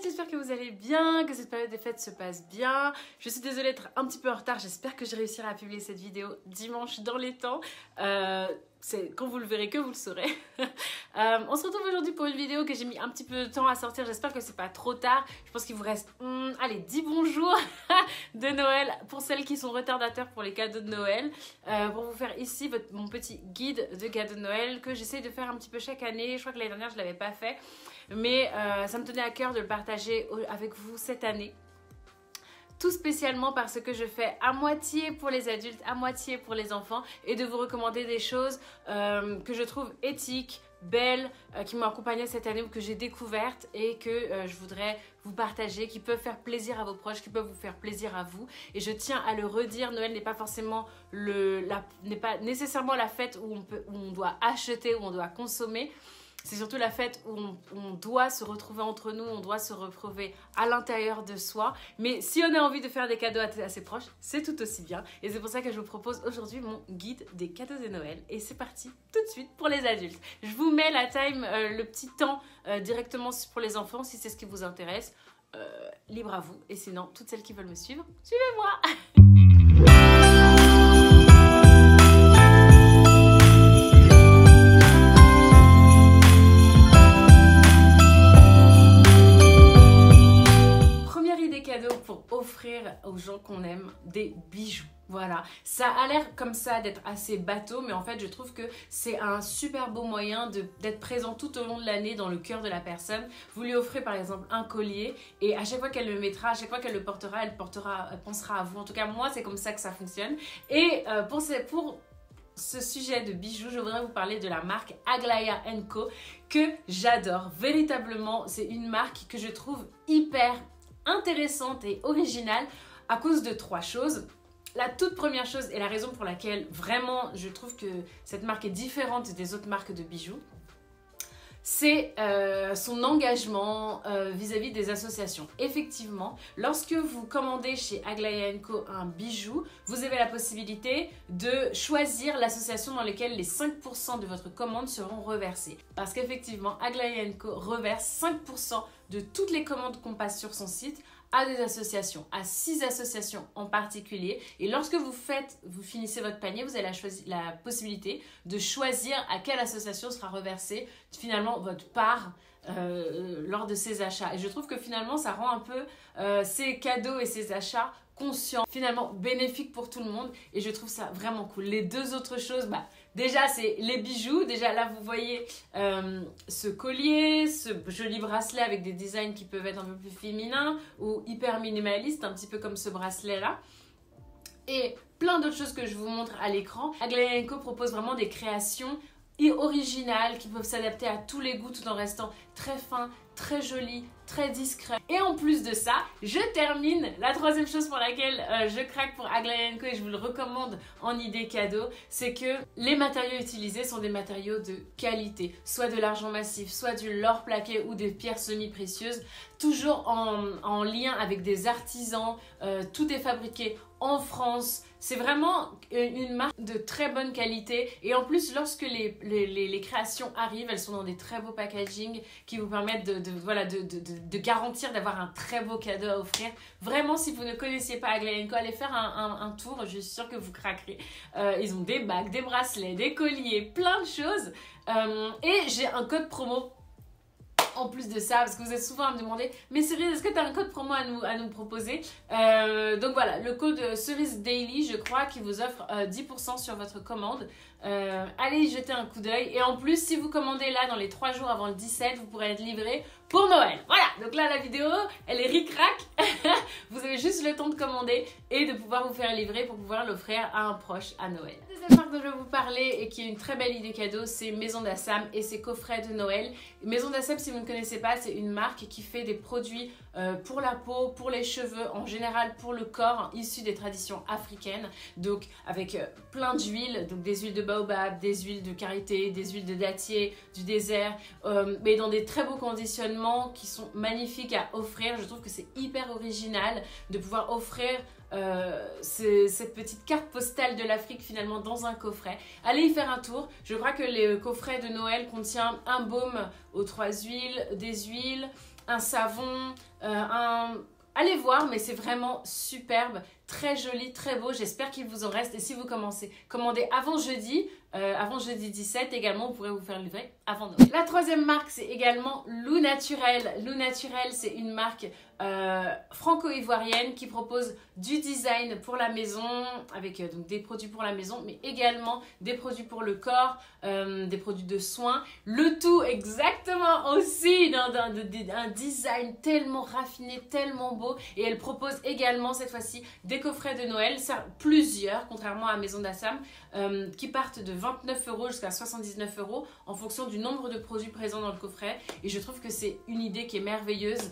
j'espère que vous allez bien, que cette période des fêtes se passe bien. Je suis désolée d'être un petit peu en retard, j'espère que je réussirai à publier cette vidéo dimanche dans les temps. Quand vous le verrez que vous le saurez. On se retrouve aujourd'hui pour une vidéo que j'ai mis un petit peu de temps à sortir, j'espère que c'est pas trop tard. Je pense qu'il vous reste, allez, 10 bons jours de Noël pour celles qui sont retardataires pour les cadeaux de Noël. Pour vous faire ici mon petit guide de cadeaux de Noël que j'essaie de faire un petit peu chaque année. Je crois que l'année dernière je l'avais pas fait. Mais ça me tenait à cœur de le partager avec vous cette année. Tout spécialement parce que je fais à moitié pour les adultes, à moitié pour les enfants. Et de vous recommander des choses que je trouve éthiques, belles, qui m'ont accompagnée cette année ou que j'ai découvertes et que je voudrais vous partager, qui peuvent faire plaisir à vos proches, qui peuvent vous faire plaisir à vous. Et je tiens à le redire, Noël n'est pas forcément n'est pas nécessairement la fête où on doit acheter, où on doit consommer. C'est surtout la fête où on doit se retrouver entre nous, on doit se retrouver à l'intérieur de soi. Mais si on a envie de faire des cadeaux à ses proches, c'est tout aussi bien. Et c'est pour ça que je vous propose aujourd'hui mon guide des cadeaux de Noël. Et c'est parti tout de suite pour les adultes. Je vous mets la time, le petit temps directement pour les enfants si c'est ce qui vous intéresse. Libre à vous. Et sinon, toutes celles qui veulent me suivre, suivez-moi. Pour offrir aux gens qu'on aime des bijoux. Voilà, ça a l'air comme ça d'être assez bateau, mais en fait je trouve que c'est un super beau moyen d'être présent tout au long de l'année dans le cœur de la personne. Vous lui offrez par exemple un collier et à chaque fois qu'elle le mettra, à chaque fois qu'elle le portera, elle pensera à vous. En tout cas moi c'est comme ça que ça fonctionne. Et pour ce sujet de bijoux, je voudrais vous parler de la marque Aglaia & Co que j'adore. Véritablement, c'est une marque que je trouve hyper intéressante et originale à cause de 3 choses. La toute première chose et la raison pour laquelle vraiment je trouve que cette marque est différente des autres marques de bijoux, c'est son engagement vis-à-vis des associations. Effectivement, lorsque vous commandez chez Aglaia & Co un bijou, vous avez la possibilité de choisir l'association dans laquelle les 5% de votre commande seront reversés. Parce qu'effectivement, Aglaia & Co reverse 5% de toutes les commandes qu'on passe sur son site à des associations, à 6 associations en particulier. Et lorsque vous finissez votre panier, vous avez la possibilité de choisir à quelle association sera reversée finalement votre part lors de ces achats. Et je trouve que finalement ça rend un peu ces cadeaux et ces achats conscients, finalement bénéfiques pour tout le monde. Et je trouve ça vraiment cool. Les deux autres choses, déjà c'est les bijoux. Déjà là vous voyez ce collier, ce joli bracelet avec des designs qui peuvent être un peu plus féminins ou hyper minimalistes, un petit peu comme ce bracelet là. Et plein d'autres choses que je vous montre à l'écran. Aglaia & Co propose vraiment des créations originales qui peuvent s'adapter à tous les goûts tout en restant très fins, très jolis, très discrets. Et en plus de ça, je termine la 3e chose pour laquelle je craque pour Aglaia & Co et je vous le recommande en idée cadeau, c'est que les matériaux utilisés sont des matériaux de qualité, soit de l'argent massif, soit du l'or plaqué ou des pierres semi-précieuses, toujours en lien avec des artisans, tout est fabriqué en France. C'est vraiment une marque de très bonne qualité et en plus lorsque les créations arrivent, elles sont dans des très beaux packaging qui vous permettent de garantir d'avoir un très beau cadeau à offrir. Vraiment, si vous ne connaissiez pas Aglaia & Co, allez faire un tour, je suis sûre que vous craquerez. Ils ont des bagues, des bracelets, des colliers, plein de choses. Et j'ai un code promo en plus de ça, parce que vous êtes souvent à me demander mais Cerise, est-ce que tu as un code promo à nous proposer? Donc voilà, le code Cerise Daily, je crois, qui vous offre 10% sur votre commande. Allez y jeter un coup d'œil. Et en plus, si vous commandez là dans les 3 jours avant le 17, vous pourrez être livré pour Noël. Voilà, donc là la vidéo, elle est ric-rac. Vous avez juste le temps de commander et de pouvoir vous faire livrer pour pouvoir l'offrir à un proche à Noël. La deuxième marque dont je vais vous parler et qui est une très belle idée cadeau, c'est Maison d'Assam et ses coffrets de Noël. Maison d'Assam, si vous ne connaissez pas, c'est une marque qui fait des produits pour la peau, pour les cheveux, en général pour le corps, issus des traditions africaines. Donc avec plein d'huiles, donc des huiles de baobab, des huiles de karité, des huiles de dattier, du désert, mais dans des très beaux conditionnements qui sont magnifiques à offrir. Je trouve que c'est hyper original de pouvoir offrir cette petite carte postale de l'Afrique finalement dans un coffret. Allez y faire un tour. Je crois que les coffrets de Noël contiennent un baume aux 3 huiles, des huiles, un savon, Allez voir, mais c'est vraiment superbe, très joli, très beau. J'espère qu'il vous en reste. Et si vous commandez avant jeudi 17 également, vous pourrez vous faire livrer avant Noël. La troisième marque, c'est également Lou Naturel. Lou Naturel, c'est une marque franco-ivoirienne qui propose du design pour la maison, avec donc des produits pour la maison, mais également des produits pour le corps, des produits de soins. Le tout exactement aussi d'un design tellement raffiné, tellement beau. Et elle propose également cette fois-ci des coffrets de Noël, plusieurs, contrairement à Maison d'Assam, qui partent de 29 € jusqu'à 79 € en fonction du nombre de produits présents dans le coffret. Et je trouve que c'est une idée qui est merveilleuse,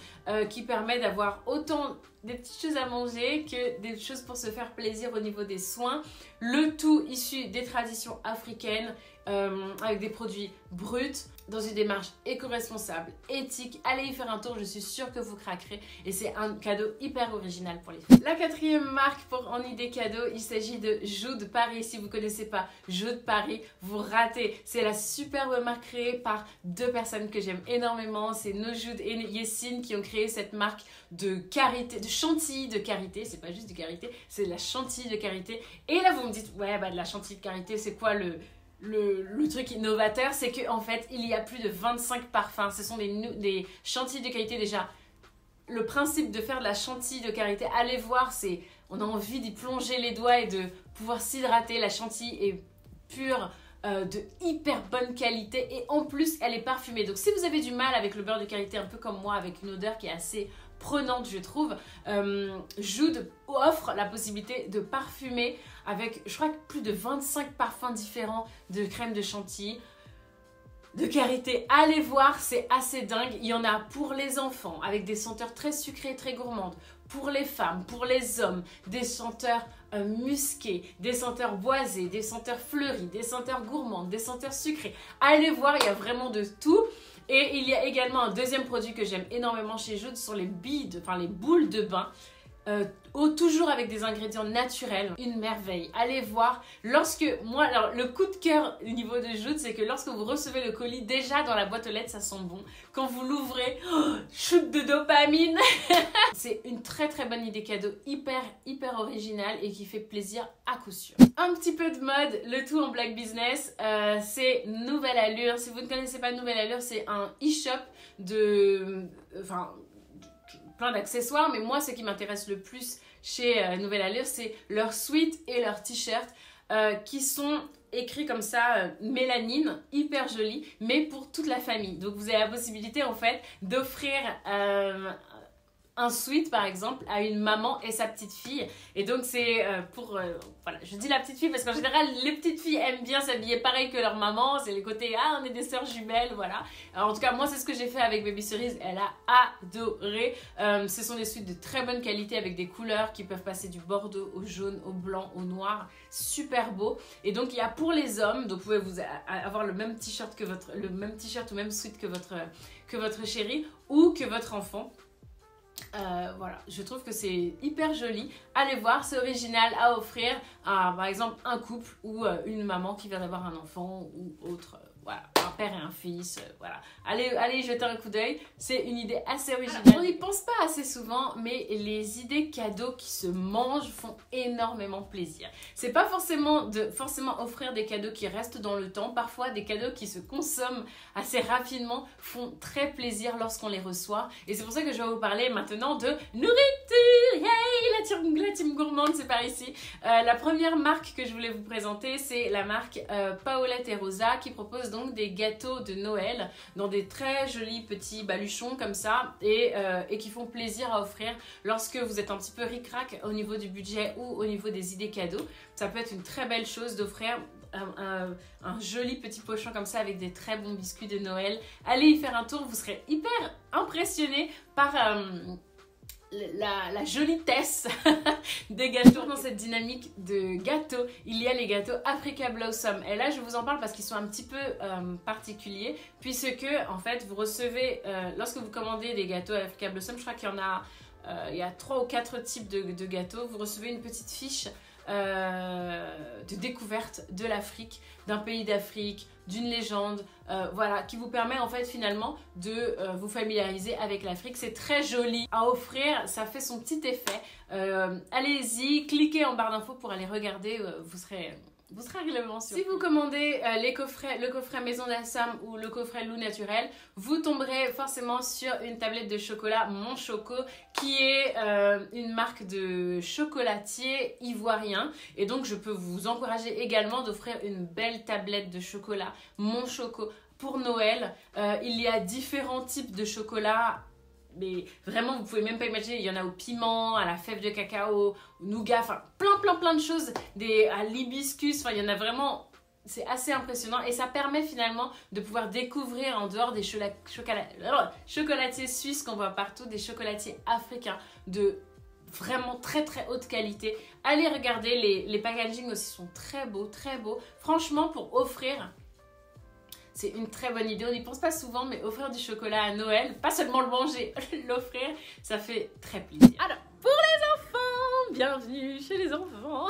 qui permet d'avoir autant des petites choses à manger que des choses pour se faire plaisir au niveau des soins. Le tout issu des traditions africaines, avec des produits bruts, dans une démarche éco-responsable, éthique. Allez y faire un tour, je suis sûre que vous craquerez et c'est un cadeau hyper original pour les filles. La quatrième marque en idée cadeau, il s'agit de Jude Paris. Si vous ne connaissez pas Jude Paris, vous ratez. C'est la superbe marque créée par deux personnes que j'aime énormément. C'est Nojoud et Yessine qui ont créé cette marque de karité, de chantilly de karité. C'est pas juste du karité, c'est de la chantilly de karité. Et là vous me dites, ouais bah de la chantilly de karité, c'est quoi le truc innovateur? C'est qu'en fait, il y a plus de 25 parfums. Ce sont des chantilly de qualité déjà. Le principe de faire de la chantilly de qualité, allez voir, on a envie d'y plonger les doigts et de pouvoir s'hydrater. La chantilly est pure, de hyper bonne qualité et en plus, elle est parfumée. Donc si vous avez du mal avec le beurre de karité, un peu comme moi, avec une odeur qui est assez prenante, je trouve, Jude offre la possibilité de parfumer avec, je crois, plus de 25 parfums différents de crème de chantilly de karité. Allez voir, c'est assez dingue. Il y en a pour les enfants avec des senteurs très sucrées, très gourmandes, pour les femmes, pour les hommes, des senteurs musquées, des senteurs boisées, des senteurs fleuries, des senteurs gourmandes, des senteurs sucrées. Allez voir, il y a vraiment de tout. Et il y a également un deuxième produit que j'aime énormément chez Jude, ce sont les les boules de bain. Toujours avec des ingrédients naturels, une merveille. Allez voir, alors le coup de cœur au niveau de Jude, c'est que lorsque vous recevez le colis, déjà dans la boîte aux lettres, ça sent bon. Quand vous l'ouvrez, shoot de dopamine. C'est une très très bonne idée cadeau, hyper originale et qui fait plaisir à coup sûr. Un petit peu de mode, le tout en black business, c'est Nouvelle Allure. Si vous ne connaissez pas Nouvelle Allure, c'est un e-shop plein d'accessoires, mais moi ce qui m'intéresse le plus chez Nouvelle Allure, c'est leurs sweats et leurs t-shirts qui sont écrits comme ça, mélanine, hyper jolis, mais pour toute la famille. Donc vous avez la possibilité en fait d'offrir un sweat par exemple à une maman et sa petite fille, et donc c'est voilà, je dis la petite fille parce qu'en général les petites filles aiment bien s'habiller pareil que leur maman, c'est les côtés on est des sœurs jumelles, voilà. Alors, en tout cas moi c'est ce que j'ai fait avec Baby Cerise, elle a adoré. Ce sont des sweats de très bonne qualité avec des couleurs qui peuvent passer du bordeaux au jaune, au blanc, au noir, super beau. Et donc il y a pour les hommes, donc vous pouvez avoir le même t-shirt ou même sweat que votre chéri ou que votre enfant. Voilà, je trouve que c'est hyper joli. Allez voir, c'est original à offrir à, par exemple, un couple ou une maman qui vient d'avoir un enfant ou autre. Voilà, un père et un fils, voilà. Allez jeter un coup d'œil, c'est une idée assez originale. On n'y pense pas assez souvent, mais les idées cadeaux qui se mangent font énormément plaisir. C'est pas forcément offrir des cadeaux qui restent dans le temps. Parfois, des cadeaux qui se consomment assez rapidement font très plaisir lorsqu'on les reçoit. Et c'est pour ça que je vais vous parler maintenant de nourriture. Yay, la team gourmande, c'est par ici. La première marque que je voulais vous présenter, c'est la marque Paolette et Rosa qui propose donc des gâteaux de Noël dans des très jolis petits baluchons comme ça et qui font plaisir à offrir lorsque vous êtes un petit peu ric-rac au niveau du budget ou au niveau des idées cadeaux. Ça peut être une très belle chose d'offrir un joli petit pochon comme ça avec des très bons biscuits de Noël. Allez y faire un tour, vous serez hyper impressionnés par la jolitesse des gâteaux. Dans cette dynamique de gâteaux, il y a les gâteaux Africa Blossom. Et là, je vous en parle parce qu'ils sont un petit peu particuliers, puisque en fait, vous recevez, lorsque vous commandez des gâteaux Africa Blossom, je crois qu'il y en a, il y a 3 ou 4 types de gâteaux. Vous recevez une petite fiche de découverte de l'Afrique, d'un pays d'Afrique, d'une légende, voilà, qui vous permet en fait finalement de vous familiariser avec l'Afrique. C'est très joli à offrir, ça fait son petit effet. Allez-y, cliquez en barre d'infos pour aller regarder, vous serez agréablement surpris. Si vous commandez le coffret Maison d'Assam ou le coffret Loup Naturel, vous tomberez forcément sur une tablette de chocolat Mon Choco, qui est une marque de chocolatier ivoirien. Et donc je peux vous encourager également d'offrir une belle tablette de chocolat Mon Choco pour Noël. Il y a différents types de chocolat. Mais vraiment, vous pouvez même pas imaginer, il y en a au piment, à la fève de cacao, au nougat, enfin plein de choses, à l'hibiscus, enfin il y en a vraiment, c'est assez impressionnant et ça permet finalement de pouvoir découvrir en dehors des chocolatiers suisses qu'on voit partout, des chocolatiers africains de vraiment très haute qualité. Allez regarder, les packaging aussi sont très beaux, franchement pour offrir. C'est une très bonne idée, on n'y pense pas souvent, mais offrir du chocolat à Noël, pas seulement le manger, l'offrir, ça fait très plaisir. Alors, pour les enfants, bienvenue chez les enfants.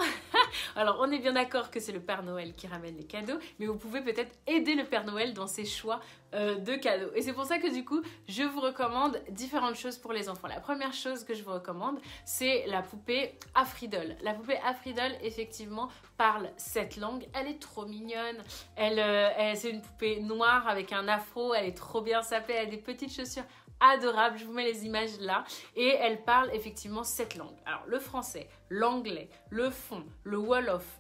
Alors, on est bien d'accord que c'est le Père Noël qui ramène les cadeaux, mais vous pouvez peut-être aider le Père Noël dans ses choix de cadeaux. Et c'est pour ça que du coup, je vous recommande différentes choses pour les enfants. La première chose que je vous recommande, c'est la poupée Afridol. La poupée Afridol, effectivement, parle 7 langues. Elle est trop mignonne. C'est une poupée noire avec un afro. Elle est trop bien sapée. Elle a des petites chaussures adorables. Je vous mets les images là. Et elle parle effectivement 7 langues. Alors, le français, l'anglais, le fon, le wolof,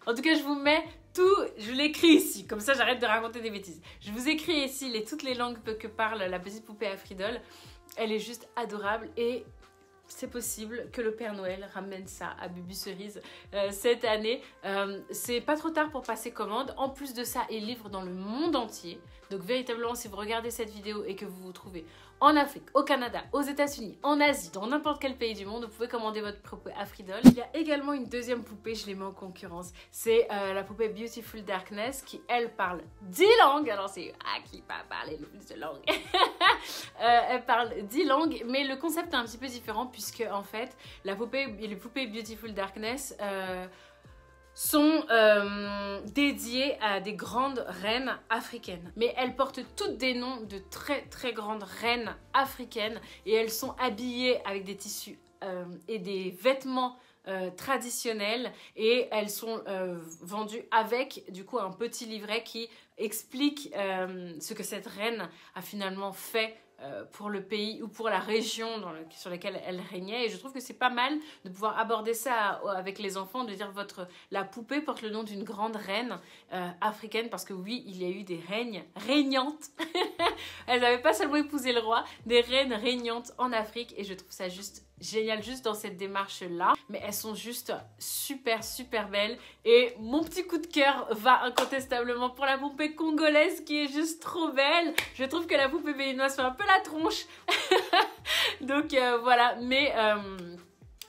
En tout cas, je vous mets tout, je l'écris ici, comme ça j'arrête de raconter des bêtises. Je vous écris ici toutes les langues que parle la petite poupée Afridol. Elle est juste adorable et c'est possible que le Père Noël ramène ça à Bubu Cerise cette année. C'est pas trop tard pour passer commande. En plus de ça, il livre dans le monde entier. Donc véritablement, si vous regardez cette vidéo et que vous vous trouvez en Afrique, au Canada, aux États-Unis, en Asie, dans n'importe quel pays du monde, vous pouvez commander votre poupée Afridol. Il y a également une deuxième poupée, je les mets en concurrence. C'est la poupée Beautiful Darkness qui, elle, parle 10 langues. Alors c'est qui va parler le plus de langues. Elle parle 10 langues, mais le concept est un petit peu différent puisque en fait, les poupées Beautiful Darkness sont dédiées à des grandes reines africaines. Mais elles portent toutes des noms de très grandes reines africaines et elles sont habillées avec des tissus et des vêtements traditionnels et elles sont vendues avec du coup un petit livret qui explique ce que cette reine a finalement fait pour le pays ou pour la région sur laquelle elle régnait. Et je trouve que c'est pas mal de pouvoir aborder ça avec les enfants, de dire la poupée porte le nom d'une grande reine africaine, parce que oui, il y a eu des régnantes. Elles n'avaient pas seulement épousé le roi, des reines régnantes en Afrique, et je trouve ça juste génial, juste dans cette démarche là, mais elles sont juste super belles. Et mon petit coup de cœur va incontestablement pour la poupée congolaise qui est juste trop belle. Je trouve que la poupée béninoise fait un peu la tronche. Donc voilà, mais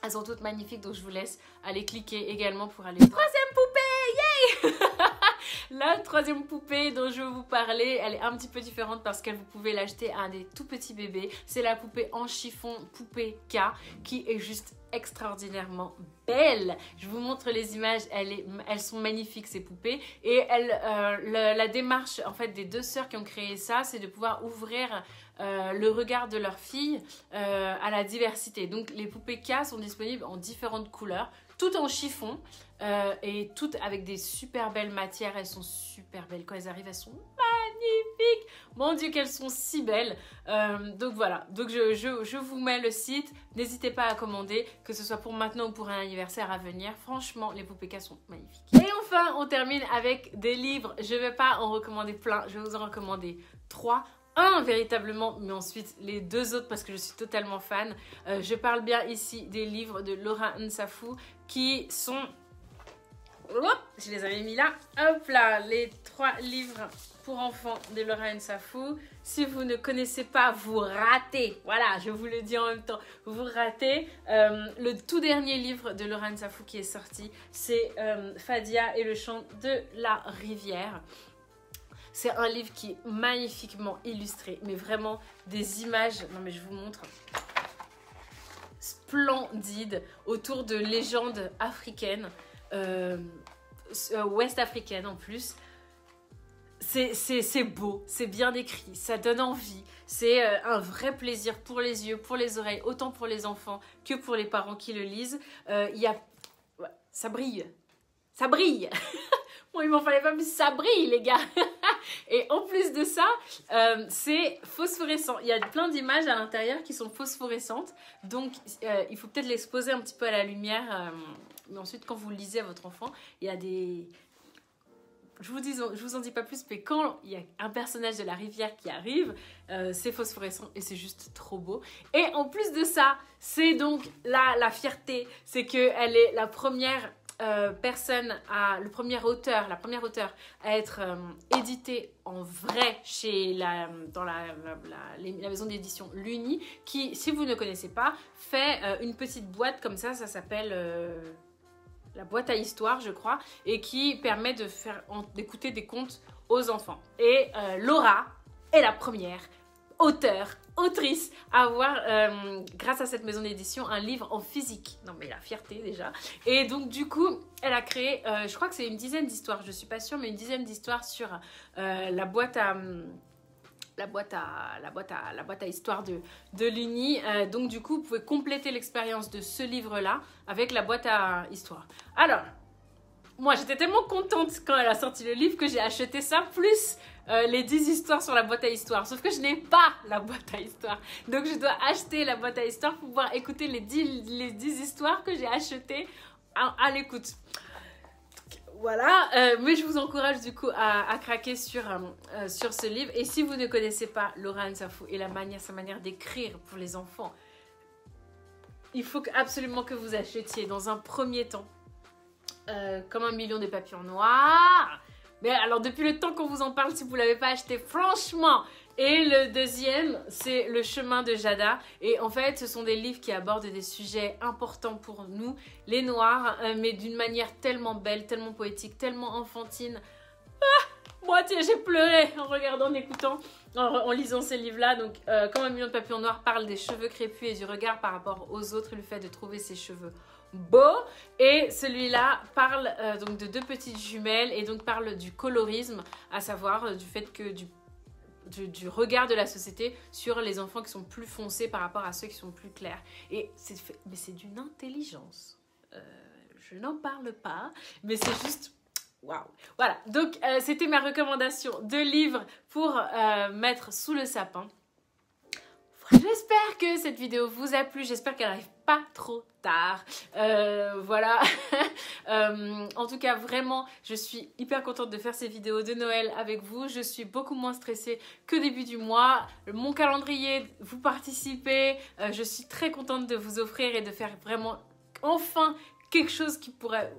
elles sont toutes magnifiques, donc je vous laisse aller cliquer également pour aller... Troisième poupée, yay! La troisième poupée dont je vais vous parler, elle est un petit peu différente parce que vous pouvez l'acheter à un des tout petits bébés. C'est la poupée en chiffon, poupée K, qui est juste extraordinairement belle. Je vous montre les images, elles sont magnifiques ces poupées. Et la démarche en fait des deux sœurs qui ont créé ça, c'est de pouvoir ouvrir le regard de leur fille à la diversité. Donc les poupées K sont disponibles en différentes couleurs, toutes en chiffon et toutes avec des super belles matières. Elles sont super belles quand elles arrivent, elles sont magnifiques. Mon Dieu qu'elles sont si belles. Donc voilà, donc je vous mets le site. N'hésitez pas à commander, que ce soit pour maintenant ou pour un anniversaire à venir. Franchement, les poupées K sont magnifiques. Et enfin, on termine avec des livres. Je ne vais pas en recommander plein, je vais vous en recommander 3. Un véritablement, mais ensuite les 2 autres parce que je suis totalement fan. Je parle bien ici des livres de Laura Nsafou qui sont... Hop, je les avais mis là. Hop là, les 3 livres pour enfants de Laura Nsafou. Si vous ne connaissez pas, vous ratez. Voilà, je vous le dis en même temps, vous ratez. Le tout dernier livre de Laura Nsafou qui est sorti, c'est Fadia et le chant de la rivière. C'est un livre qui est magnifiquement illustré, mais vraiment des images, non mais je vous montre, splendides, autour de légendes africaines, ouest-africaines en plus. c'est beau, c'est bien écrit, ça donne envie. C'est un vrai plaisir pour les yeux, pour les oreilles, autant pour les enfants que pour les parents qui le lisent. Ouais, ça brille. Ça brille. Bon, il m'en fallait pas plus, ça brille les gars. Et en plus de ça, c'est phosphorescent. Il y a plein d'images à l'intérieur qui sont phosphorescentes. Donc, il faut peut-être l'exposer un petit peu à la lumière. Mais ensuite, quand vous le lisez à votre enfant, il y a des... Je vous en dis pas plus, mais quand il y a un personnage de la rivière qui arrive, c'est phosphorescent et c'est juste trop beau. Et en plus de ça, c'est donc la fierté, c'est qu'elle est la première personne, la première auteure à être éditée en vrai dans la maison d'édition Luni, qui, si vous ne connaissez pas, fait une petite boîte comme ça s'appelle... la boîte à histoire, je crois, et qui permet d'écouter des contes aux enfants. Et Laura est la première autrice à avoir, grâce à cette maison d'édition, un livre en physique. Non mais la fierté déjà. Et donc du coup, elle a créé, je crois que c'est une dizaine d'histoires, je suis pas sûre, mais une dizaine d'histoires sur la boîte à histoire de l'Uni. Donc du coup, vous pouvez compléter l'expérience de ce livre-là avec la boîte à histoire. Alors, moi, j'étais tellement contente quand elle a sorti le livre que j'ai acheté ça, plus les 10 histoires sur la boîte à histoire. Sauf que je n'ai pas la boîte à histoire. Donc je dois acheter la boîte à histoire pour pouvoir écouter les 10 histoires que j'ai achetées à l'écoute. Voilà, mais je vous encourage du coup à craquer sur ce livre. Et si vous ne connaissez pas Laura Nsafou et sa manière d'écrire pour les enfants, il faut absolument que vous achetiez dans un premier temps Comme 1 million de papillons noirs. Mais alors depuis le temps qu'on vous en parle, si vous ne l'avez pas acheté, franchement. Et le deuxième, c'est Le chemin de Jada. Et en fait, ce sont des livres qui abordent des sujets importants pour nous, les Noirs, mais d'une manière tellement belle, tellement poétique, tellement enfantine. Moi, tiens, j'ai pleuré en regardant, en écoutant, en lisant ces livres-là. Donc, Comme 1 million de papillons noirs parle des cheveux crépus et du regard par rapport aux autres, et le fait de trouver ses cheveux beaux. Et celui-là parle donc de 2 petites jumelles et donc parle du colorisme, à savoir du fait que du regard de la société sur les enfants qui sont plus foncés par rapport à ceux qui sont plus clairs. Et c'est d'une intelligence. Je n'en parle pas, mais c'est juste... Waouh! Voilà, donc c'était ma recommandation de livres pour mettre sous le sapin. J'espère que cette vidéo vous a plu, j'espère qu'elle n'arrive pas trop tard. Voilà. En tout cas, vraiment, je suis hyper contente de faire ces vidéos de Noël avec vous. Je suis beaucoup moins stressée que début du mois. Mon calendrier, vous participez. Je suis très contente de vous offrir et de faire vraiment enfin quelque chose qui pourrait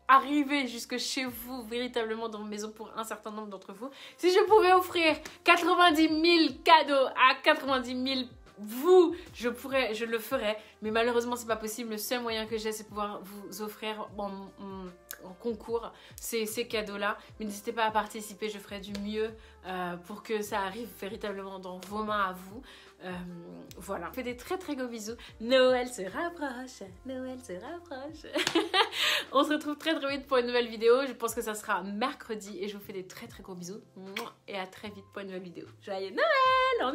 arriver jusque chez vous, véritablement dans vos maisons pour un certain nombre d'entre vous. Si je pouvais offrir 90 000 cadeaux à 90 000 vous, je le ferais, mais malheureusement c'est pas possible. Le seul moyen que j'ai, c'est pouvoir vous offrir en concours ces cadeaux-là. Mais n'hésitez pas à participer, je ferai du mieux pour que ça arrive véritablement dans vos mains à vous. Voilà, je vous fais des très très gros bisous. Noël se rapproche, Noël se rapproche. On se retrouve très très vite pour une nouvelle vidéo. Je pense que ça sera mercredi et je vous fais des très très gros bisous. Et à très vite pour une nouvelle vidéo. Joyeux Noël, on